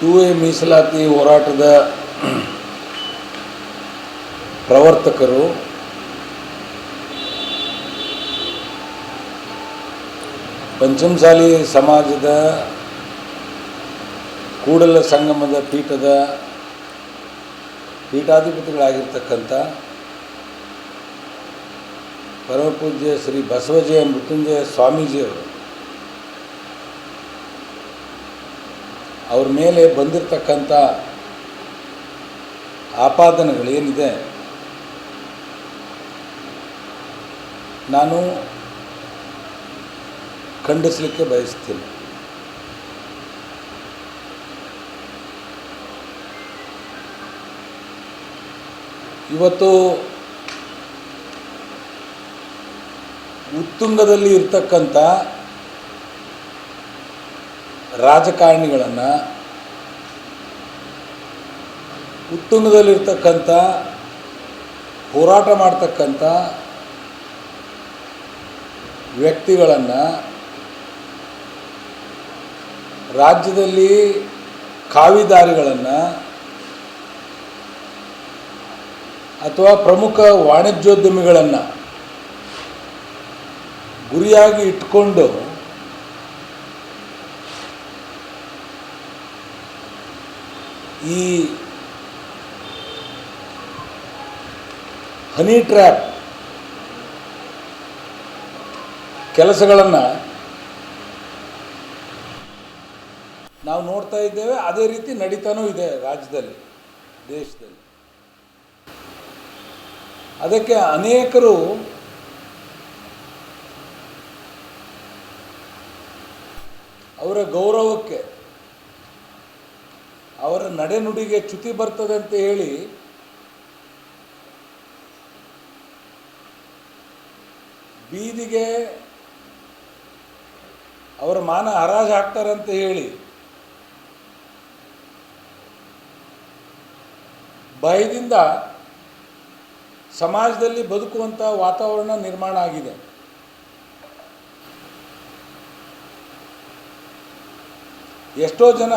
2A ಮೀಸಲಾತಿ ಹೋರಾಟದ ಪ್ರವರ್ತಕರು ಪಂಚಮಸಾಲಿ ಸಮಾಜದ ಕೂಡಲ ಸಂಗಮದ ಪೀಠದ ಪೀಠಾಧಿಪತಿಗಳಾಗಿರ್ತಕ್ಕಂಥ ಪರಮಪೂಜ್ಯ ಶ್ರೀ ಬಸವಜಯ ಮೃತ್ಯುಂಜಯ ಸ್ವಾಮೀಜಿಯವರು ಅವ್ರ ಮೇಲೆ ಬಂದಿರತಕ್ಕಂಥ ಆಪಾದನೆಗಳೇನಿದೆ ನಾನು ಖಂಡಿಸಲಿಕ್ಕೆ ಬಯಸ್ತೀನಿ. ಇವತ್ತು ಉತ್ತುಂಗದಲ್ಲಿ ಇರ್ತಕ್ಕಂಥ ರಾಜಕಾರಣಿಗಳನ್ನು, ಉತ್ತುಂಗದಲ್ಲಿರ್ತಕ್ಕಂಥ ಹೋರಾಟ ಮಾಡ್ತಕ್ಕಂಥ ವ್ಯಕ್ತಿಗಳನ್ನು, ರಾಜ್ಯದಲ್ಲಿ ಕಾವಿದಾರಿಗಳನ್ನು ಅಥವಾ ಪ್ರಮುಖ ವಾಣಿಜ್ಯೋದ್ಯಮಿಗಳನ್ನು ಗುರಿಯಾಗಿ ಇಟ್ಕೊಂಡು ಈ ಹನಿ ಟ್ರ್ಯಾಪ್ ಕೆಲಸಗಳನ್ನು ನಾವು ನೋಡ್ತಾ ಇದ್ದೇವೆ. ಅದೇ ರೀತಿ ನಡೀತಾನೂ ಇದೆ ರಾಜ್ಯದಲ್ಲಿ, ದೇಶದಲ್ಲಿ. ಅದಕ್ಕೆ ಅನೇಕರು ಅವರ ಗೌರವಕ್ಕೆ, ಅವರ ನಡೆನುಡಿಗೆ ಚ್ಯುತಿ ಬರ್ತದೆ ಅಂತ ಹೇಳಿ ಬೀದಿಗೆ ಅವರ ಮಾನ ಹರಾಜು ಹಾಕ್ತಾರಂತ ಹೇಳಿ ಭಯದಿಂದ ಸಮಾಜದಲ್ಲಿ ಬದುಕುವಂಥ ವಾತಾವರಣ ನಿರ್ಮಾಣ ಆಗಿದೆ. ಎಷ್ಟೋ ಜನ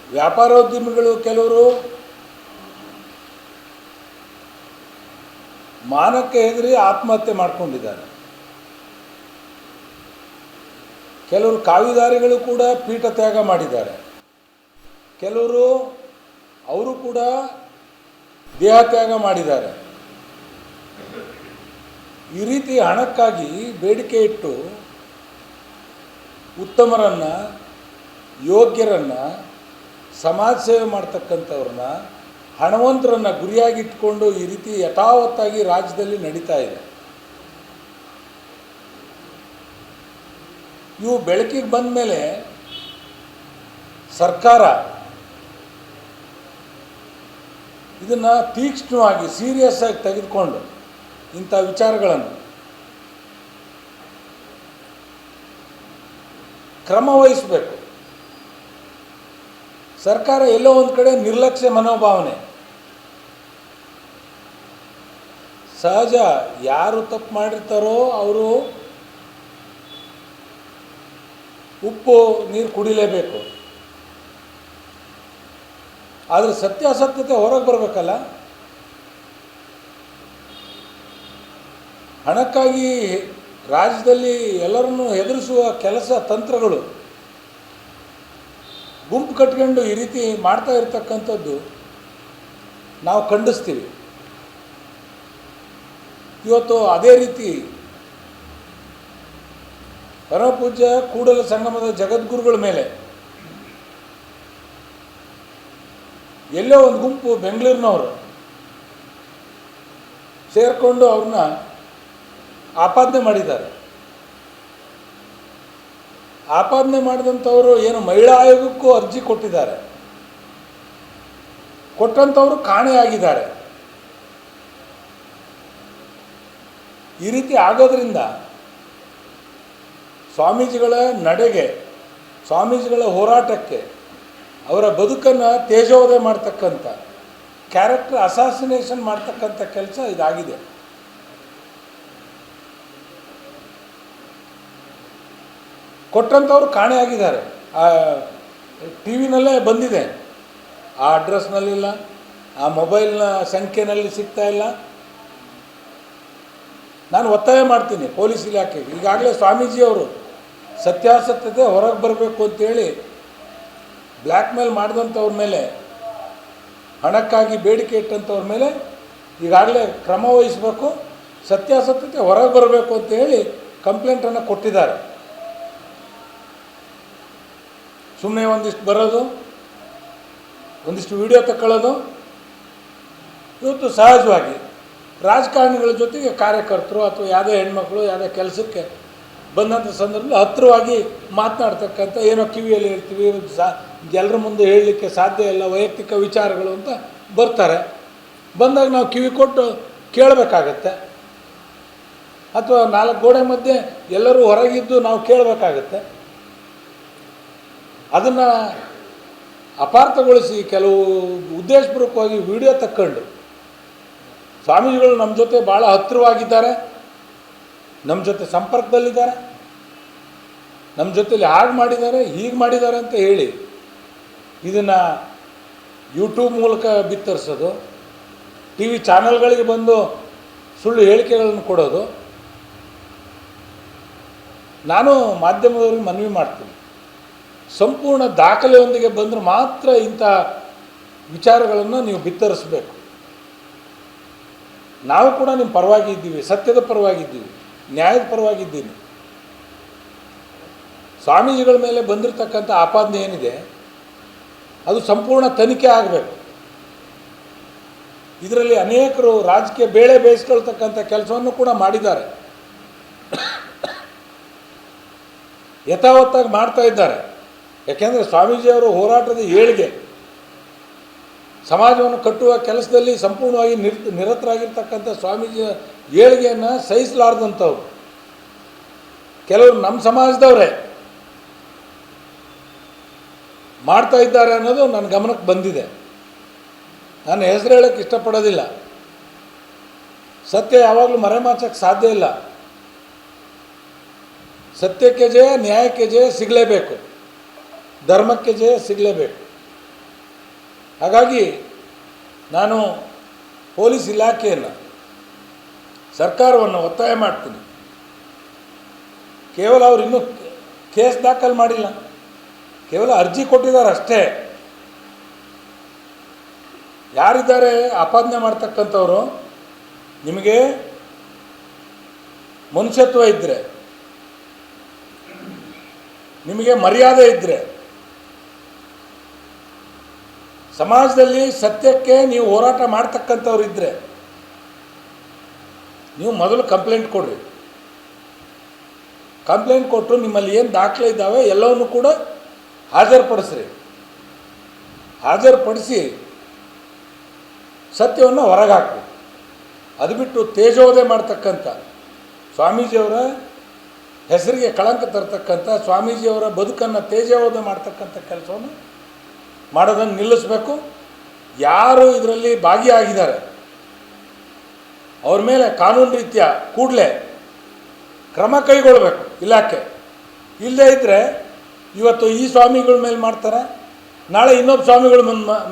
ವ್ಯಾಪಾರೋದ್ಯಮಿಗಳು ಕೆಲವರು ಮಾನಕ್ಕೆ ಹೆದರಿ ಆತ್ಮಹತ್ಯೆ ಮಾಡಿಕೊಂಡಿದ್ದಾರೆ. ಕೆಲವರು ಕಾವಿದಾರಿಗಳು ಕೂಡ ಪೀಠ ತ್ಯಾಗ ಮಾಡಿದ್ದಾರೆ. ಕೆಲವರು ಅವರು ಕೂಡ ದೇಹ ತ್ಯಾಗ ಮಾಡಿದ್ದಾರೆ. ಈ ರೀತಿ ಹಣಕ್ಕಾಗಿ ಬೇಡಿಕೆ ಇಟ್ಟು ಉತ್ತಮರನ್ನು, ಯೋಗ್ಯರನ್ನು, ಸಮಾಜ ಸೇವೆ ಮಾಡ್ತಕ್ಕಂಥವ್ರನ್ನ, ಹಣವಂತರನ್ನು ಗುರಿಯಾಗಿಟ್ಕೊಂಡು ಈ ರೀತಿ ಯಥಾವತ್ತಾಗಿ ರಾಜ್ಯದಲ್ಲಿ ನಡೀತಾ ಇದೆ. ಇವು ಬೆಳಕಿಗೆ ಬಂದ ಮೇಲೆ ಸರ್ಕಾರ ಇದನ್ನು ತೀಕ್ಷ್ಣವಾಗಿ ಸೀರಿಯಸ್ ಆಗಿ ತೆಗೆದುಕೊಂಡು ಇಂಥ ವಿಚಾರಗಳನ್ನು ಕ್ರಮ ವಹಿಸಬೇಕು. ಸರ್ಕಾರ ಎಲ್ಲೋ ಒಂದು ಕಡೆ ನಿರ್ಲಕ್ಷ್ಯ ಮನೋಭಾವನೆ, ಸಹಜ, ಯಾರು ತಪ್ಪು ಮಾಡಿರ್ತಾರೋ ಅವರು ಉಪ್ಪು ನೀರು ಕುಡಿಲೇಬೇಕು. ಆದರೆ ಸತ್ಯಾಸತ್ಯತೆ ಹೊರಗೆ ಬರಬೇಕಲ್ಲ. ಹಣಕ್ಕಾಗಿ ರಾಜ್ಯದಲ್ಲಿ ಎಲ್ಲರನ್ನೂ ಹೆದರಿಸುವ ಕೆಲಸ ತಂತ್ರಗಳು, ಗುಂಪು ಕಟ್ಕೊಂಡು ಈ ರೀತಿ ಮಾಡ್ತಾ ಇರ್ತಕ್ಕಂಥದ್ದು ನಾವು ಖಂಡಿಸ್ತೀವಿ. ಇವತ್ತು ಅದೇ ರೀತಿ ಪರಮಪೂಜ್ಯ ಕೂಡಲ ಸಂಗಮದ ಜಗದ್ಗುರುಗಳ ಮೇಲೆ ಎಲ್ಲೋ ಒಂದು ಗುಂಪು ಬೆಂಗಳೂರಿನವರು ಸೇರಿಕೊಂಡು ಅವ್ರನ್ನ ಆಪಾದನೆ ಮಾಡಿದ್ದಾರೆ. ಆಪಾದನೆ ಮಾಡಿದಂಥವರು ಏನು ಮಹಿಳಾ ಆಯೋಗಕ್ಕೂ ಅರ್ಜಿ ಕೊಟ್ಟಿದ್ದಾರೆ. ಕೊಟ್ಟಂಥವರು ಕಾಣೆಯಾಗಿದ್ದಾರೆ. ಈ ರೀತಿ ಆಗೋದ್ರಿಂದ ಸ್ವಾಮೀಜಿಗಳ ನಡೆಗೆ, ಸ್ವಾಮೀಜಿಗಳ ಹೋರಾಟಕ್ಕೆ, ಅವರ ಬದುಕನ್ನು ತೇಜೋವಧೆ ಮಾಡ್ತಕ್ಕಂಥ, ಕ್ಯಾರೆಕ್ಟರ್ ಅಸಾಸಿನೇಷನ್ ಮಾಡ್ತಕ್ಕಂಥ ಕೆಲಸ ಇದಾಗಿದೆ. ಕೊಟ್ಟಂಥವ್ರು ಕಾಣೆಯಾಗಿದ್ದಾರೆ. ಟಿ ವಿನಲ್ಲೇ ಬಂದಿದೆ. ಆ ಅಡ್ರೆಸ್ನಲ್ಲಿಲ್ಲ, ಆ ಮೊಬೈಲ್ನ ಸಂಖ್ಯೆನಲ್ಲಿ ಸಿಗ್ತಾ ಇಲ್ಲ. ನಾನು ಒತ್ತಾಯ ಮಾಡ್ತೀನಿ ಪೊಲೀಸ್ ಇಲಾಖೆಗೆ. ಈಗಾಗಲೇ ಸ್ವಾಮೀಜಿಯವರು ಸತ್ಯಾಸತ್ಯತೆ ಹೊರಗೆ ಬರಬೇಕು ಅಂತೇಳಿ ಬ್ಲ್ಯಾಕ್ ಮೇಲ್ ಮಾಡಿದಂಥವ್ರ ಮೇಲೆ, ಹಣಕ್ಕಾಗಿ ಬೇಡಿಕೆ ಇಟ್ಟಂಥವ್ರ ಮೇಲೆ ಈಗಾಗಲೇ ಕ್ರಮ ವಹಿಸಬೇಕು, ಸತ್ಯಾಸತ್ಯತೆ ಹೊರಗೆ ಬರಬೇಕು ಅಂತೇಳಿ ಕಂಪ್ಲೇಂಟನ್ನು ಕೊಟ್ಟಿದ್ದಾರೆ. ಸುಮ್ಮನೆ ಒಂದಿಷ್ಟು ಬರೋದು, ಒಂದಿಷ್ಟು ವಿಡಿಯೋ ತಗೊಳ್ಳೋದು. ಇವತ್ತು ಸಹಜವಾಗಿ ರಾಜಕಾರಣಿಗಳ ಜೊತೆಗೆ ಕಾರ್ಯಕರ್ತರು ಅಥವಾ ಯಾವುದೇ ಹೆಣ್ಮಕ್ಳು ಯಾವುದೇ ಕೆಲಸಕ್ಕೆ ಬಂದಂಥ ಸಂದರ್ಭದಲ್ಲಿ ಹತ್ತಿರವಾಗಿ ಮಾತನಾಡ್ತಕ್ಕಂಥ, ಏನೋ ಕಿವಿಯಲ್ಲಿ ಹೇಳ್ತೀವಿ, ಎಲ್ಲರ ಮುಂದೆ ಹೇಳಲಿಕ್ಕೆ ಸಾಧ್ಯ ಇಲ್ಲ, ವೈಯಕ್ತಿಕ ವಿಚಾರಗಳು ಅಂತ ಬರ್ತಾರೆ. ಬಂದಾಗ ನಾವು ಕಿವಿ ಕೊಟ್ಟು ಕೇಳಬೇಕಾಗತ್ತೆ, ಅಥವಾ 4 ಗೋಡೆ ಮಧ್ಯೆ ಎಲ್ಲರೂ ಹೊರಗಿದ್ದು ನಾವು ಕೇಳಬೇಕಾಗತ್ತೆ. ಅದನ್ನು ಅಪಾರ್ಥಗೊಳಿಸಿ ಕೆಲವು ಉದ್ದೇಶಪೂರ್ವಕವಾಗಿ ವಿಡಿಯೋ ತಕ್ಕೊಂಡು, ಸ್ವಾಮೀಜಿಗಳು ನಮ್ಮ ಜೊತೆ ಭಾಳ ಹತ್ತಿರವಾಗಿದ್ದಾರೆ, ನಮ್ಮ ಜೊತೆ ಸಂಪರ್ಕದಲ್ಲಿದ್ದಾರೆ, ನಮ್ಮ ಜೊತೆಲಿ ಹಾಗೆ ಮಾಡಿದ್ದಾರೆ ಹೀಗೆ ಮಾಡಿದ್ದಾರೆ ಅಂತ ಹೇಳಿ ಇದನ್ನು ಯೂಟ್ಯೂಬ್ ಮೂಲಕ ಬಿತ್ತರಿಸೋದು, ಟಿ ವಿ ಚಾನಲ್ಗಳಿಗೆ ಬಂದು ಸುಳ್ಳು ಹೇಳಿಕೆಗಳನ್ನು ಕೊಡೋದು. ನಾನು ಮಾಧ್ಯಮದವ್ರಿಗೆ ಮನವಿ ಮಾಡ್ತೀನಿ, ಸಂಪೂರ್ಣ ದಾಖಲೆಯೊಂದಿಗೆ ಬಂದರೆ ಮಾತ್ರ ಇಂಥ ವಿಚಾರಗಳನ್ನು ನೀವು ಬಿತ್ತರಿಸಬೇಕು. ನಾವು ಕೂಡ ನಿಮ್ಮ ಪರವಾಗಿ ಇದ್ದೀವಿ, ಸತ್ಯದ ಪರವಾಗಿದ್ದೀವಿ, ನ್ಯಾಯದ ಪರವಾಗಿದ್ದೀನಿ. ಸ್ವಾಮೀಜಿಗಳ ಮೇಲೆ ಬಂದಿರತಕ್ಕಂಥ ಆಪಾದನೆ ಏನಿದೆ ಅದು ಸಂಪೂರ್ಣ ತನಿಖೆ ಆಗಬೇಕು. ಇದರಲ್ಲಿ ಅನೇಕರು ರಾಜಕೀಯ ಬೇಳೆ ಬೇಯಿಸ್ಕೊಳ್ತಕ್ಕಂಥ ಕೆಲಸವನ್ನು ಕೂಡ ಮಾಡಿದ್ದಾರೆ, ಯಥಾವತ್ತಾಗಿ ಮಾಡ್ತಾ ಇದ್ದಾರೆ. ಯಾಕೆಂದರೆ ಸ್ವಾಮೀಜಿಯವರು ಹೋರಾಟದ ಏಳಿಗೆ, ಸಮಾಜವನ್ನು ಕಟ್ಟುವ ಕೆಲಸದಲ್ಲಿ ಸಂಪೂರ್ಣವಾಗಿ ನಿರತರಾಗಿರ್ತಕ್ಕಂಥ ಸ್ವಾಮೀಜಿಯ ಏಳಿಗೆಯನ್ನು ಸಹಿಸಲಾರ್ದಂಥವ್ರು ಕೆಲವರು ನಮ್ಮ ಸಮಾಜದವರೇ ಮಾಡ್ತಾ ಇದ್ದಾರೆ ಅನ್ನೋದು ನನ್ನ ಗಮನಕ್ಕೆ ಬಂದಿದೆ. ನಾನು ಹೆಸರು ಹೇಳೋಕ್ಕೆ ಇಷ್ಟಪಡೋದಿಲ್ಲ. ಸತ್ಯ ಯಾವಾಗಲೂ ಮರೆಮಾಚಕ್ಕೆ ಸಾಧ್ಯ ಇಲ್ಲ. ಸತ್ಯಕ್ಕೆ ಜಯ, ನ್ಯಾಯಕ್ಕೆ ಜಯ ಸಿಗಲೇಬೇಕು, ಧರ್ಮಕ್ಕೆ ಜಯ ಸಿಗಲೇಬೇಕು. ಹಾಗಾಗಿ ನಾನು ಪೊಲೀಸ್ ಇಲಾಖೆಯನ್ನು, ಸರ್ಕಾರವನ್ನು ಒತ್ತಾಯ ಮಾಡ್ತೀನಿ. ಕೇವಲ ಅವರು ಇನ್ನೂ ಕೇಸ್ ದಾಖಲು ಮಾಡಿಲ್ಲ, ಕೇವಲ ಅರ್ಜಿ ಕೊಟ್ಟಿದ್ದಾರೆ ಅಷ್ಟೇ. ಯಾರಿದ್ದಾರೆ ಆಪಾದನೆ ಮಾಡ್ತಕ್ಕಂಥವ್ರು, ನಿಮಗೆ ಮನುಷ್ಯತ್ವ ಇದ್ದರೆ, ನಿಮಗೆ ಮರ್ಯಾದೆ ಇದ್ದರೆ, ಸಮಾಜದಲ್ಲಿ ಸತ್ಯಕ್ಕೆ ನೀವು ಹೋರಾಟ ಮಾಡ್ತಕ್ಕಂಥವ್ರು ಇದ್ದರೆ ನೀವು ಮೊದಲು ಕಂಪ್ಲೇಂಟ್ ಕೊಡ್ರಿ. ಕಂಪ್ಲೇಂಟ್ ಕೊಟ್ಟರು ನಿಮ್ಮಲ್ಲಿ ಏನು ದಾಖಲೆ ಇದ್ದಾವೆ ಎಲ್ಲವನ್ನೂ ಕೂಡ ಹಾಜರುಪಡಿಸ್ರಿ. ಹಾಜರುಪಡಿಸಿ ಸತ್ಯವನ್ನು ಹೊರಗೆ ಹಾಕಿ. ಅದು ಬಿಟ್ಟು ತೇಜೋವಧೆ ಮಾಡ್ತಕ್ಕಂಥ, ಸ್ವಾಮೀಜಿಯವರ ಹೆಸರಿಗೆ ಕಳಂಕ ತರ್ತಕ್ಕಂಥ, ಸ್ವಾಮೀಜಿಯವರ ಬದುಕನ್ನು ತೇಜೋವಧೆ ಮಾಡ್ತಕ್ಕಂಥ ಕೆಲಸವನ್ನು ಮಾಡೋದನ್ನು ನಿಲ್ಲಿಸಬೇಕು. ಯಾರು ಇದರಲ್ಲಿ ಭಾಗಿಯಾಗಿದ್ದಾರೆ ಅವ್ರ ಮೇಲೆ ಕಾನೂನು ರೀತಿಯ ಕೂಡಲೇ ಕ್ರಮ ಕೈಗೊಳ್ಳಬೇಕು ಇಲಾಖೆ. ಇಲ್ಲದೇ ಇದ್ದರೆ ಇವತ್ತು ಈ ಸ್ವಾಮಿಗಳ ಮೇಲೆ ಮಾಡ್ತಾರೆ, ನಾಳೆ ಇನ್ನೊಬ್ಬ ಸ್ವಾಮಿಗಳ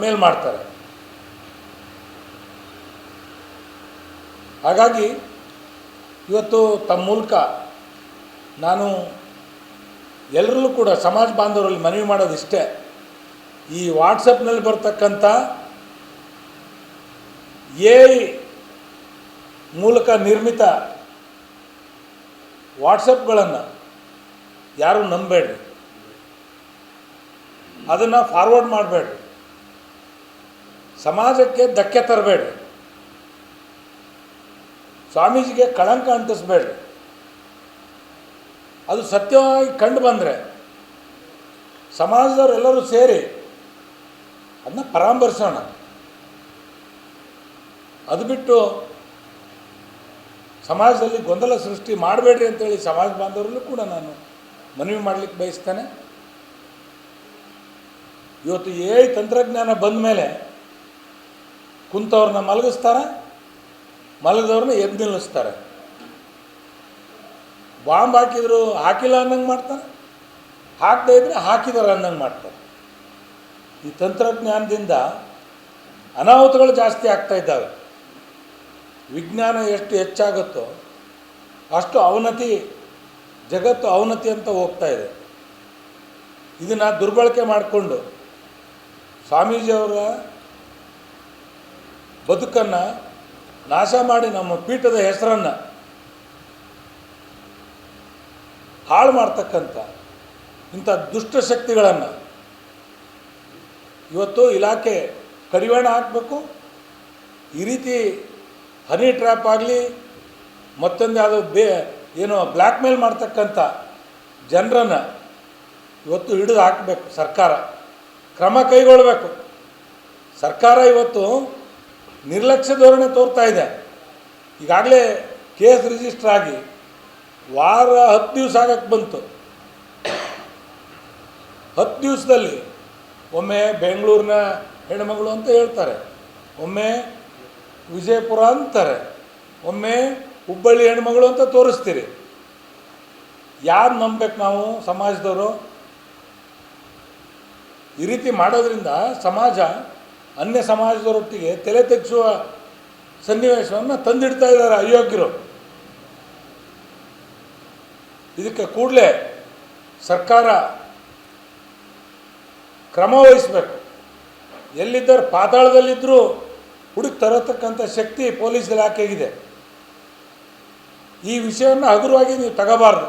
ಮೇಲೆ ಮಾಡ್ತಾರೆ. ಹಾಗಾಗಿ ಇವತ್ತು ತಮ್ಮ ಮೂಲಕ ನಾನು ಎಲ್ಲರಲ್ಲೂ ಕೂಡ ಸಮಾಜ ಬಾಂಧವರಲ್ಲಿ ಮನವಿ ಮಾಡೋದಿಷ್ಟೇ. ಈ ವಾಟ್ಸಪ್ನಲ್ಲಿ ಬರ್ತಕ್ಕಂಥ AI ಮೂಲಕ ನಿರ್ಮಿತ ವಾಟ್ಸಪ್ಗಳನ್ನು ಯಾರೂ ನಂಬಬೇಡ್ರಿ, ಅದನ್ನು ಫಾರ್ವರ್ಡ್ ಮಾಡಬೇಡ್ರಿ, ಸಮಾಜಕ್ಕೆ ಧಕ್ಕೆ ತರಬೇಡ್ರಿ, ಸ್ವಾಮೀಜಿಗೆ ಕಳಂಕ ಅಂಟಿಸ್ಬೇಡ್ರಿ. ಅದು ಸತ್ಯವಾಗಿ ಕಂಡು ಬಂದರೆ ಸಮಾಜದವರೆಲ್ಲರೂ ಸೇರಿ ಅದನ್ನ ಪರಾಮರ್ಶೋಣ. ಅದು ಬಿಟ್ಟು ಸಮಾಜದಲ್ಲಿ ಗೊಂದಲ ಸೃಷ್ಟಿ ಮಾಡಬೇಡ್ರಿ ಅಂತೇಳಿ ಸಮಾಜ ಬಾಂಧವರಲ್ಲೂ ಕೂಡ ನಾನು ಮನವಿ ಮಾಡಲಿಕ್ಕೆ ಬಯಸ್ತೇನೆ. ಇವತ್ತು AI ತಂತ್ರಜ್ಞಾನ ಬಂದ ಮೇಲೆ ಕುಂತವ್ರನ್ನ ಮಲಗಿಸ್ತಾರೆ, ಮಲಗಿದವ್ರನ್ನ ಎದ್ದು ನಿಲ್ಲಿಸ್ತಾರೆ. ಬಾಂಬ್ ಹಾಕಿದ್ರು ಹಾಕಿಲ್ಲ ಅನ್ನಂಗೆ ಮಾಡ್ತಾರೆ, ಹಾಕದೇ ಇದ್ದರೆ ಹಾಕಿದಾರೆ ಅನ್ನಂಗೆ ಮಾಡ್ತಾರೆ. ಈ ತಂತ್ರಜ್ಞಾನದಿಂದ ಅನಾಹುತಗಳು ಜಾಸ್ತಿ ಆಗ್ತಾ ಇದ್ದಾವೆ. ವಿಜ್ಞಾನ ಎಷ್ಟು ಹೆಚ್ಚಾಗುತ್ತೋ ಅಷ್ಟು ಅವನತಿ, ಜಗತ್ತು ಅವನತಿ ಅಂತ ಹೋಗ್ತಾ ಇದೆ. ಇದನ್ನು ದುರ್ಬಳಕೆ ಮಾಡಿಕೊಂಡು ಸ್ವಾಮೀಜಿಯವರ ಬದುಕನ್ನು ನಾಶ ಮಾಡಿ ನಮ್ಮ ಪೀಠದ ಹೆಸರನ್ನು ಹಾಳು ಮಾಡ್ತಕ್ಕಂಥ ಇಂಥ ದುಷ್ಟಶಕ್ತಿಗಳನ್ನು ಇವತ್ತು ಇಲಾಖೆ ಕಡಿವಾಣ ಹಾಕಬೇಕು. ಈ ರೀತಿ ಹನಿ ಟ್ರ್ಯಾಪ್ ಆಗಲಿ ಮತ್ತೊಂದು ಯಾವುದೋ ಏನೋ ಬ್ಲ್ಯಾಕ್ ಮೇಲ್ ಮಾಡ್ತಕ್ಕಂಥ ಜನರನ್ನು ಇವತ್ತು ಹಿಡಿದು ಹಾಕಬೇಕು. ಸರ್ಕಾರ ಕ್ರಮ ಕೈಗೊಳ್ಳಬೇಕು. ಸರ್ಕಾರ ಇವತ್ತು ನಿರ್ಲಕ್ಷ್ಯ ಧೋರಣೆ ತೋರ್ತಾ ಇದೆ. ಈಗಾಗಲೇ ಕೇಸ್ ರಿಜಿಸ್ಟರ್ ಆಗಿ ವಾರ 10 ದಿವಸ ಆಗಕ್ಕೆ ಬಂತು. 10 ದಿವಸದಲ್ಲಿ ಒಮ್ಮೆ ಬೆಂಗಳೂರಿನ ಹೆಣ್ಮಗಳು ಅಂತ ಹೇಳ್ತಾರೆ, ಒಮ್ಮೆ ವಿಜಯಪುರ ಅಂತಾರೆ, ಒಮ್ಮೆ ಹುಬ್ಬಳ್ಳಿ ಹೆಣ್ಮಗಳು ಅಂತ ತೋರಿಸ್ತೀರಿ. ಯಾರು ನಂಬಬೇಕು ನಾವು ಸಮಾಜದವರು? ಈ ರೀತಿ ಮಾಡೋದ್ರಿಂದ ಸಮಾಜ ಅನ್ಯ ಸಮಾಜದವರೊಟ್ಟಿಗೆ ತಲೆ ತೆಗೆಸುವ ಸನ್ನಿವೇಶವನ್ನು ತಂದಿಡ್ತಾ ಇದ್ದಾರೆ ಅಯೋಗ್ಯರು. ಇದಕ್ಕೆ ಕೂಡಲೇ ಸರ್ಕಾರ ಕ್ರಮ ವಹಿಸಬೇಕು. ಎಲ್ಲಿದ್ದರೂ ಪಾತಾಳದಲ್ಲಿದ್ದರೂ ಹುಡುಕಿ ತರತಕ್ಕಂಥ ಶಕ್ತಿ ಪೊಲೀಸ್ ಇಲಾಖೆಗಿದೆ. ಈ ವಿಷಯವನ್ನು ಹಗುರವಾಗಿ ನೀವು ತಗೋಬಾರ್ದು.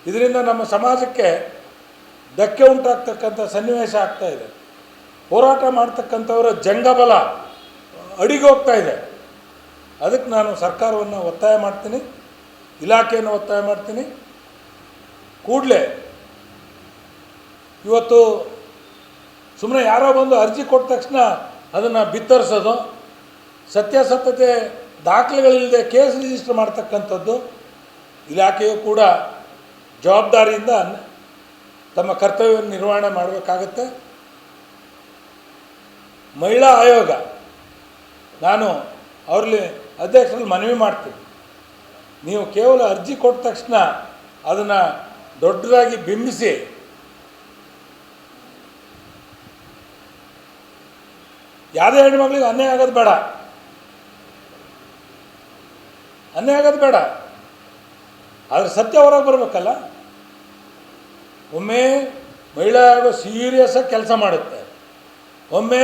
ಇದರಿಂದ ನಮ್ಮ ಸಮಾಜಕ್ಕೆ ಧಕ್ಕೆ ಉಂಟಾಗ್ತಕ್ಕಂಥ ಸನ್ನಿವೇಶ ಆಗ್ತಾಯಿದೆ. ಹೋರಾಟ ಮಾಡ್ತಕ್ಕಂಥವರ ಜಂಗಬಲ ಅಡಿಗೋಗ್ತಾ ಇದೆ. ಅದಕ್ಕೆ ನಾನು ಸರ್ಕಾರವನ್ನು ಒತ್ತಾಯ ಮಾಡ್ತೀನಿ, ಇಲಾಖೆಯನ್ನು ಒತ್ತಾಯ ಮಾಡ್ತೀನಿ. ಕೂಡಲೇ ಇವತ್ತು ಸುಮ್ಮನೆ ಯಾರೋ ಬಂದು ಅರ್ಜಿ ಕೊಟ್ಟ ತಕ್ಷಣ ಅದನ್ನು ಬಿತ್ತರಿಸೋದು, ಸತ್ಯಾಸತ್ಯತೆ ದಾಖಲೆಗಳಿಲ್ಲದೆ ಕೇಸ್ ರಿಜಿಸ್ಟರ್ ಮಾಡ್ತಕ್ಕಂಥದ್ದು, ಇಲಾಖೆಯು ಕೂಡ ಜವಾಬ್ದಾರಿಯಿಂದ ತಮ್ಮ ಕರ್ತವ್ಯವನ್ನು ನಿರ್ವಹಣೆ ಮಾಡಬೇಕಾಗತ್ತೆ. ಮಹಿಳಾ ಆಯೋಗ, ನಾನು ಅವರಲ್ಲಿ ಅಧ್ಯಕ್ಷರಲ್ಲಿ ಮನವಿ ಮಾಡ್ತೀನಿ, ನೀವು ಕೇವಲ ಅರ್ಜಿ ಕೊಟ್ಟ ತಕ್ಷಣ ಅದನ್ನು ದೊಡ್ಡದಾಗಿ ಬಿಂಬಿಸಿ ಯಾವುದೇ ಹೆಣ್ಮಕ್ಳಿಗೆ ಅನ್ಯಾಯ ಆಗೋದು ಬೇಡ, ಅನ್ಯಾಯ ಆಗೋದು ಬೇಡ. ಆದರೆ ಸತ್ಯ ಹೊರಗೆ ಬರಬೇಕಲ್ಲ. ಒಮ್ಮೆ ಮಹಿಳಾ ಆಯೋಗ ಸೀರಿಯಸ್ಸಾಗಿ ಕೆಲಸ ಮಾಡುತ್ತೆ, ಒಮ್ಮೆ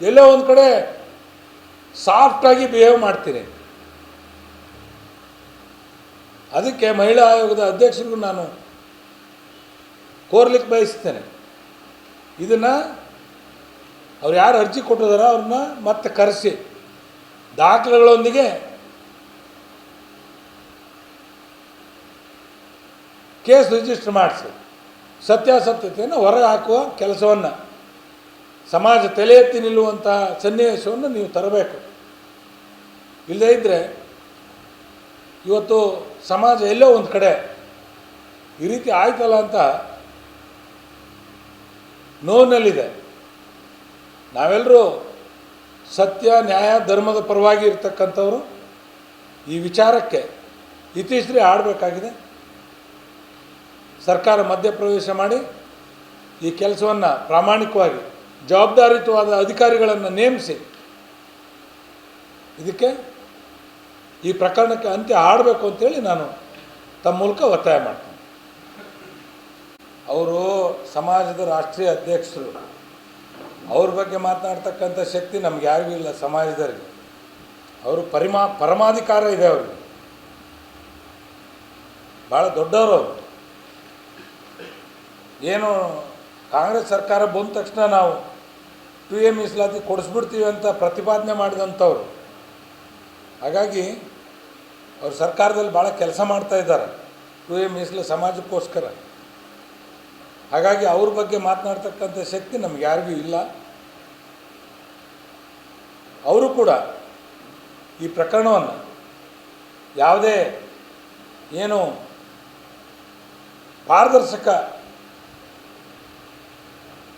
ಎಲ್ಲೋ ಒಂದು ಕಡೆ ಸಾಫ್ಟಾಗಿ ಬಿಹೇವ್ ಮಾಡ್ತೀನಿ. ಅದಕ್ಕೆ ಮಹಿಳಾ ಆಯೋಗದ ಅಧ್ಯಕ್ಷರಿಗೂ ನಾನು ಕೋರ್ಲಿಕ್ಕೆ ಬಯಸ್ತೇನೆ, ಇದನ್ನು ಅವ್ರು ಯಾರು ಅರ್ಜಿ ಕೊಟ್ಟಿದಾರೋ ಅವ್ರನ್ನ ಮತ್ತೆ ಕರೆಸಿ ದಾಖಲೆಗಳೊಂದಿಗೆ ಕೇಸ್ ರಿಜಿಸ್ಟರ್ ಮಾಡಿಸಿ ಸತ್ಯಾಸತ್ಯತೆಯನ್ನು ಹೊರಗೆ ಹಾಕುವ ಕೆಲಸವನ್ನು, ಸಮಾಜ ತಲೆ ಎತ್ತಿ ನಿಲ್ಲುವಂಥ ಸನ್ನಿವೇಶವನ್ನು ನೀವು ತರಬೇಕು. ಇಲ್ಲದೇ ಇದ್ದರೆ ಇವತ್ತು ಸಮಾಜ ಎಲ್ಲೋ ಒಂದು ಕಡೆ ಈ ರೀತಿ ಆಯ್ತಲ್ಲ ಅಂತ ನೋವಿನಲ್ಲಿದೆ. ನಾವೆಲ್ಲರೂ ಸತ್ಯ, ನ್ಯಾಯ, ಧರ್ಮದ ಪರವಾಗಿ ಇರ್ತಕ್ಕಂಥವರು. ಈ ವಿಚಾರಕ್ಕೆ ಇತಿಶ್ರೀ ಆಡಬೇಕಾಗಿದೆ. ಸರ್ಕಾರ ಮಧ್ಯಪ್ರವೇಶ ಮಾಡಿ ಈ ಕೆಲಸವನ್ನು ಪ್ರಾಮಾಣಿಕವಾಗಿ ಜವಾಬ್ದಾರಿಯುತವಾದ ಅಧಿಕಾರಿಗಳನ್ನು ನೇಮಿಸಿ ಇದಕ್ಕೆ ಈ ಪ್ರಕರಣಕ್ಕೆ ಅಂತ್ಯ ಆಡಬೇಕು ಅಂತೇಳಿ ನಾನು ತಮ್ಮ ಮೂಲಕ ಒತ್ತಾಯ ಮಾಡ್ತೀನಿ. ಅವರು ಸಮಾಜದ ರಾಷ್ಟ್ರೀಯ ಅಧ್ಯಕ್ಷರು, ಅವ್ರ ಬಗ್ಗೆ ಮಾತನಾಡ್ತಕ್ಕಂಥ ಶಕ್ತಿ ನಮ್ಗೆ ಯಾರಿಗೂ ಇಲ್ಲ. ಸಮಾಜದವರಿಗೆ ಅವರು ಪರಮಾಧಿಕಾರ ಇದೆ. ಅವ್ರಿಗೆ ಭಾಳ ದೊಡ್ಡವರು. ಅವರು ಏನು ಕಾಂಗ್ರೆಸ್ ಸರ್ಕಾರ ಬಂದ ತಕ್ಷಣ ನಾವು 2A ಮೀಸಲಾತಿ ಕೊಡಿಸ್ಬಿಡ್ತೀವಿ ಅಂತ ಪ್ರತಿಪಾದನೆ ಮಾಡಿದಂಥವ್ರು. ಹಾಗಾಗಿ ಅವರು ಸರ್ಕಾರದಲ್ಲಿ ಭಾಳ ಕೆಲಸ ಮಾಡ್ತಾ ಇದ್ದಾರೆ 2A ಮೀಸಲು ಸಮಾಜಕ್ಕೋಸ್ಕರ. ಹಾಗಾಗಿ ಅವ್ರ ಬಗ್ಗೆ ಮಾತನಾಡ್ತಕ್ಕಂಥ ಶಕ್ತಿ ನಮ್ಗೆ ಯಾರಿಗೂ ಇಲ್ಲ. ಅವರು ಕೂಡ ಈ ಪ್ರಕರಣವನ್ನು ಯಾವುದೇ ಏನು ಪಾರದರ್ಶಕ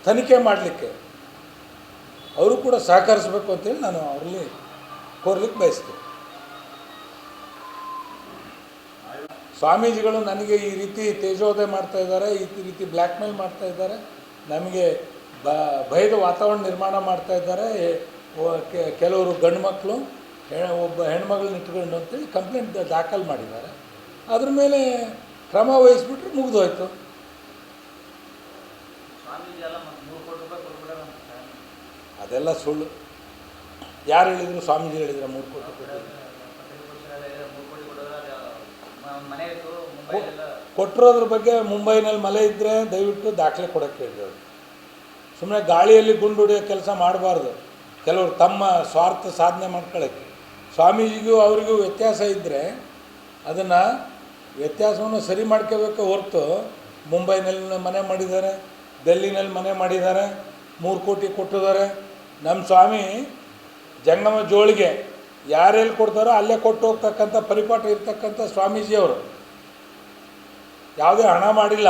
ತನಿಖೆ ಮಾಡಲಿಕ್ಕೆ ಅವರು ಕೂಡ ಸಹಕರಿಸಬೇಕು ಅಂತೇಳಿ ನಾನು ಅವರಲ್ಲಿ ಕೋರ್ಲಿಕ್ಕೆ ಬಯಸ್ತೇನೆ. ಸ್ವಾಮೀಜಿಗಳು ನನಗೆ ಈ ರೀತಿ ತೇಜೋದಯ ಮಾಡ್ತಾ ಇದ್ದಾರೆ, ಈ ರೀತಿ ಬ್ಲ್ಯಾಕ್ ಮೇಲ್ ಮಾಡ್ತಾ ಇದ್ದಾರೆ, ನಮಗೆ ಭಯದ ವಾತಾವರಣ ನಿರ್ಮಾಣ ಮಾಡ್ತಾ ಇದ್ದಾರೆ, ಕೆಲವರು ಗಂಡು ಮಕ್ಕಳು ಒಬ್ಬ ಹೆಣ್ಮಗಳನ್ನ ಇಟ್ಕೊಂಡು ಅಂತೇಳಿ ಕಂಪ್ಲೇಂಟ್ ದಾಖಲು ಮಾಡಿದ್ದಾರೆ. ಅದ್ರ ಮೇಲೆ ಕ್ರಮ ವಹಿಸ್ಬಿಟ್ರೆ ಮುಗಿದೋಯ್ತು. ಅದೆಲ್ಲ ಸುಳ್ಳು. ಯಾರು ಹೇಳಿದರು? ಸ್ವಾಮೀಜಿ ಹೇಳಿದ್ರು 3 ಕೋಟಿ ಕೊಟ್ಟಿರೋದ್ರ ಬಗ್ಗೆ ಮುಂಬೈನಲ್ಲಿ ಮಲೆ ಇದ್ದರೆ ದಯವಿಟ್ಟು ದಾಖಲೆ ಕೊಡೋಕ್ಕೆ ಹೇಳಿದ್ರು. ಸುಮ್ಮನೆ ಗಾಳಿಯಲ್ಲಿ ಗುಂಡು ಹೊಡೆಯೋ ಕೆಲಸ ಮಾಡಬಾರ್ದು. ಕೆಲವರು ತಮ್ಮ ಸ್ವಾರ್ಥ ಸಾಧನೆ ಮಾಡ್ಕೊಳ್ಳೋಕ್ಕೆ. ಸ್ವಾಮೀಜಿಗೂ ಅವರಿಗೂ ವ್ಯತ್ಯಾಸ ಇದ್ದರೆ ಅದನ್ನು ವ್ಯತ್ಯಾಸವನ್ನು ಸರಿ ಮಾಡ್ಕೋಬೇಕು ಹೊರತು ಮುಂಬೈನಲ್ಲಿ ಮನೆ ಮಾಡಿದ್ದಾರೆ, ಡೆಲ್ಲಿನಲ್ಲಿ ಮನೆ ಮಾಡಿದ್ದಾರೆ, 3 ಕೋಟಿ ಕೊಟ್ಟಿದ್ದಾರೆ. ನಮ್ಮ ಸ್ವಾಮಿ ಜಂಗಮ ಜೋಳಿಗೆ ಯಾರೆಲ್ಲಿ ಕೊಡ್ತಾರೋ ಅಲ್ಲೇ ಕೊಟ್ಟು ಹೋಗ್ತಕ್ಕಂಥ ಪರಿಪಾಠ ಇರ್ತಕ್ಕಂಥ ಸ್ವಾಮೀಜಿಯವರು. ಯಾವುದೇ ಹಣ ಮಾಡಿಲ್ಲ,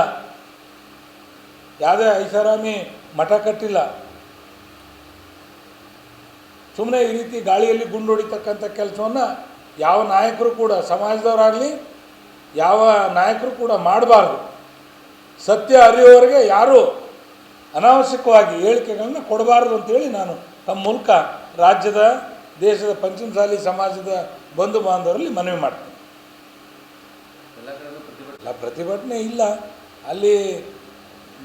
ಯಾವುದೇ ಐಷಾರಾಮಿ ಮಠ ಕಟ್ಟಿಲ್ಲ. ಸುಮ್ಮನೆ ಈ ರೀತಿ ಗಾಳಿಯಲ್ಲಿ ಗುಂಡು ಹೊಡಿತಕ್ಕಂಥ ಕೆಲಸವನ್ನು ಯಾವ ನಾಯಕರು ಕೂಡ, ಸಮಾಜದವರಾಗಲಿ ಯಾವ ನಾಯಕರು ಕೂಡ ಮಾಡಬಾರ್ದು. ಸತ್ಯ ಅರಿಯುವವರೆಗೆ ಯಾರೂ ಅನಾವಶ್ಯಕವಾಗಿ ಹೇಳಿಕೆಗಳನ್ನ ಕೊಡಬಾರ್ದು ಅಂತೇಳಿ ನಾನು ತಮ್ಮ ಮೂಲಕ ರಾಜ್ಯದ ದೇಶದ ಪಂಚಮಸಾಲಿ ಸಮಾಜದ ಬಂಧು ಬಾಂಧವರಲ್ಲಿ ಮನವಿ ಮಾಡ್ತೀನಿ. ಪ್ರತಿಭಟನೆ ಇಲ್ಲ. ಅಲ್ಲಿ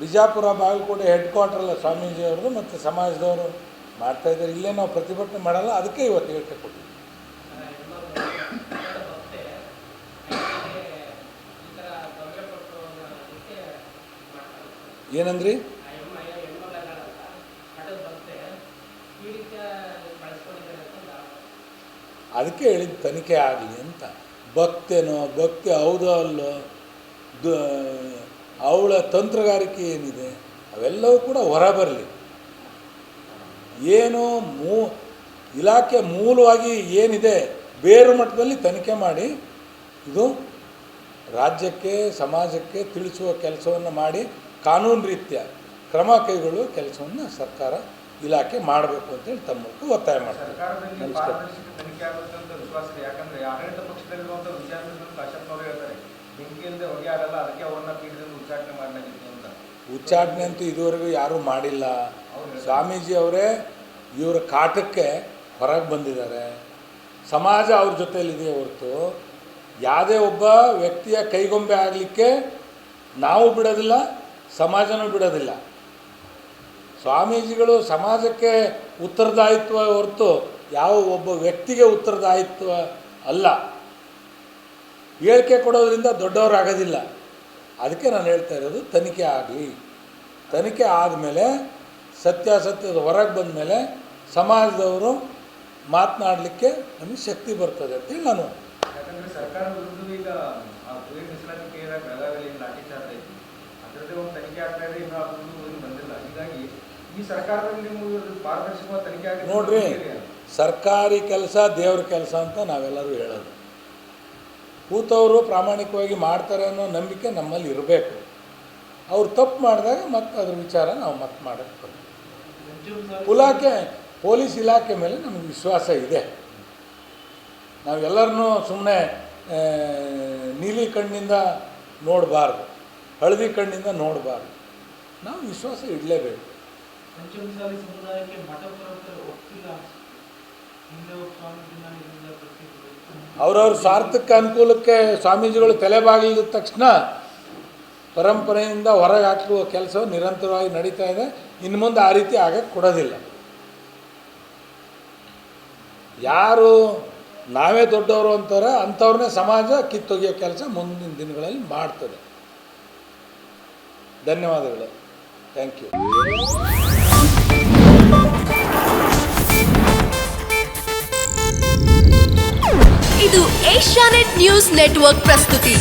ಬಿಜಾಪುರ ಬಾಗಲಕೋಟೆ ಹೆಡ್ ಕ್ವಾರ್ಟರಲ್ಲ ಸ್ವಾಮೀಜಿಯವ್ರದ್ದು ಮತ್ತು ಸಮಾಜದವರು ಮಾಡ್ತಾಯಿದ್ದಾರೆ. ಇಲ್ಲೇ ನಾವು ಪ್ರತಿಭಟನೆ ಮಾಡಲ್ಲ, ಅದಕ್ಕೆ ಇವತ್ತು ಹೇಳಿಕೆ ಕೊಟ್ಟಿದ್ದೀವಿ. ಏನಂದ್ರಿ? ಅದಕ್ಕೆ ಹೇಳಿದ್ದು ತನಿಖೆ ಆಗಲಿ ಅಂತ. ಭಕ್ತೇನೋ ಭಕ್ತಿ ಹೌದೋ ಅಲ್ಲೋ, ಅವಳ ತಂತ್ರಗಾರಿಕೆ ಏನಿದೆ ಅವೆಲ್ಲವೂ ಕೂಡ ಹೊರ ಬರಲಿ. ಏನು ಇಲಾಖೆ ಮೂಲವಾಗಿ ಏನಿದೆ ಬೇರು ಮಟ್ಟದಲ್ಲಿ ತನಿಖೆ ಮಾಡಿ ಇದು ರಾಜ್ಯಕ್ಕೆ ಸಮಾಜಕ್ಕೆ ತಿಳಿಸುವ ಕೆಲಸವನ್ನು ಮಾಡಿ ಕಾನೂನು ರೀತ್ಯ ಕ್ರಮ ಕೈಗೊಳ್ಳುವ ಕೆಲಸವನ್ನು ಸರ್ಕಾರ ಇಲಾಖೆ ಮಾಡಬೇಕು ಅಂತೇಳಿ ತಮ್ಮ ಮೂಲಕ ಒತ್ತಾಯ ಮಾಡ್ತಾರೆ. ನಮಸ್ಕಾರ. ಉಚ್ಚಾಟನೆ ಅಂತೂ ಇದುವರೆಗೂ ಯಾರೂ ಮಾಡಿಲ್ಲ. ಸ್ವಾಮೀಜಿ ಅವರೇ ಇವರ ಕಾಟಕ್ಕೆ ಹೊರಗೆ ಬಂದಿದ್ದಾರೆ. ಸಮಾಜ ಅವ್ರ ಜೊತೆಯಲ್ಲಿದೆ ಹೊರತು ಯಾವುದೇ ಒಬ್ಬ ವ್ಯಕ್ತಿಯ ಕೈಗೊಂಬೆ ಆಗಲಿಕ್ಕೆ ನಾವು ಬಿಡೋದಿಲ್ಲ, ಸಮಾಜನೂ ಬಿಡೋದಿಲ್ಲ. ಸ್ವಾಮೀಜಿಗಳು ಸಮಾಜಕ್ಕೆ ಉತ್ತರದಾಯಿತ್ವ ಹೊರತು ಯಾವ ಒಬ್ಬ ವ್ಯಕ್ತಿಗೆ ಉತ್ತರದಾಯಿತ್ವ ಅಲ್ಲ. ಹೇಳಿಕೆ ಕೊಡೋದ್ರಿಂದ ದೊಡ್ಡವರಾಗೋದಿಲ್ಲ. ಅದಕ್ಕೆ ನಾನು ಹೇಳ್ತಾ ಇರೋದು ತನಿಖೆ ಆಗಲಿ. ತನಿಖೆ ಆದಮೇಲೆ ಸತ್ಯಾಸತ್ಯದ ಹೊರಗೆ ಬಂದ ಮೇಲೆ ಸಮಾಜದವರು ಮಾತನಾಡಲಿಕ್ಕೆ ನಮಗೆ ಶಕ್ತಿ ಬರ್ತದೆ ಅಂತೇಳಿ ನಾನು. ಯಾಕಂದರೆ ಸರ್ಕಾರ ವಿರುದ್ಧ ಈಗ ಬೆಳಗಾವಿಯಲ್ಲಿ ಲಾಠಿ ಚಾರ್ಜ್ ಐತಿ, ಅದರದ್ದೇ ಒಂದು ತನಿಖೆ ಆಗ್ತಾ ಇದೆ. ಇನ್ನೂ ಅದು ಬಂದಿಲ್ಲ. ಹೀಗಾಗಿ ಈ ಸರ್ಕಾರದಲ್ಲಿ ನೀವು ಪಾರದರ್ಶಕವಾದ ತನಿಖೆ ಆಗಿ ನೋಡ್ರಿ, ಸರ್ಕಾರಿ ಕೆಲಸ ದೇವ್ರ ಕೆಲಸ ಅಂತ ನಾವೆಲ್ಲರೂ ಹೇಳೋದು. ಕೂತವರು ಪ್ರಾಮಾಣಿಕವಾಗಿ ಮಾಡ್ತಾರೆ ಅನ್ನೋ ನಂಬಿಕೆ ನಮ್ಮಲ್ಲಿ ಇರಬೇಕು. ಅವ್ರು ತಪ್ಪು ಮಾಡಿದಾಗ ಮತ್ತೆ ಅದ್ರ ವಿಚಾರ ನಾವು ಮತ್ತೆ ಮಾಡೋಕ್ಕೆ ಪೊಲೀಸ್ ಇಲಾಖೆ ಮೇಲೆ ನಮಗೆ ವಿಶ್ವಾಸ ಇದೆ. ನಾವೆಲ್ಲರನ್ನೂ ಸುಮ್ಮನೆ ನೀಲಿ ಕಣ್ಣಿಂದ ನೋಡಬಾರ್ದು, ಹಳದಿ ಕಣ್ಣಿಂದ ನೋಡಬಾರ್ದು. ನಾವು ವಿಶ್ವಾಸ ಇಡಲೇಬೇಕು. ಪಂಚಮಸಾಲಿ ಸಮುದಾಯಕ್ಕೆ ಮಠ ಪರಂಪರೆ ಒಪ್ಪಿಲ್ಲ. ಅವ್ರವ್ರ ಸ್ವಾರ್ಥಕ್ಕೆ ಅನುಕೂಲಕ್ಕೆ ಸ್ವಾಮೀಜಿಗಳು ತಲೆಬಾಗಿದ ತಕ್ಷಣ ಪರಂಪರೆಯಿಂದ ಹೊರಗೆ ಹಾಕುವ ಕೆಲಸ ನಿರಂತರವಾಗಿ ನಡೀತಾ ಇದೆ. ಇನ್ನು ಮುಂದೆ ಆ ರೀತಿ ಆಗಕ್ಕೆ ಕೊಡೋದಿಲ್ಲ. ಯಾರು ನಾವೇ ದೊಡ್ಡವರು ಅಂತಾರೆ ಅಂಥವ್ರನ್ನೇ ಸಮಾಜ ಕಿತ್ತೊಗೆಯೋ ಕೆಲಸ ಮುಂದಿನ ದಿನಗಳಲ್ಲಿ ಮಾಡ್ತದೆ. ಧನ್ಯವಾದಗಳು. Thank you. ಇದು ಏಷ್ಯಾನೆಟ್ ನ್ಯೂಸ್ ನೆಟ್ವರ್ಕ್ ಪ್ರಸ್ತುತಿ.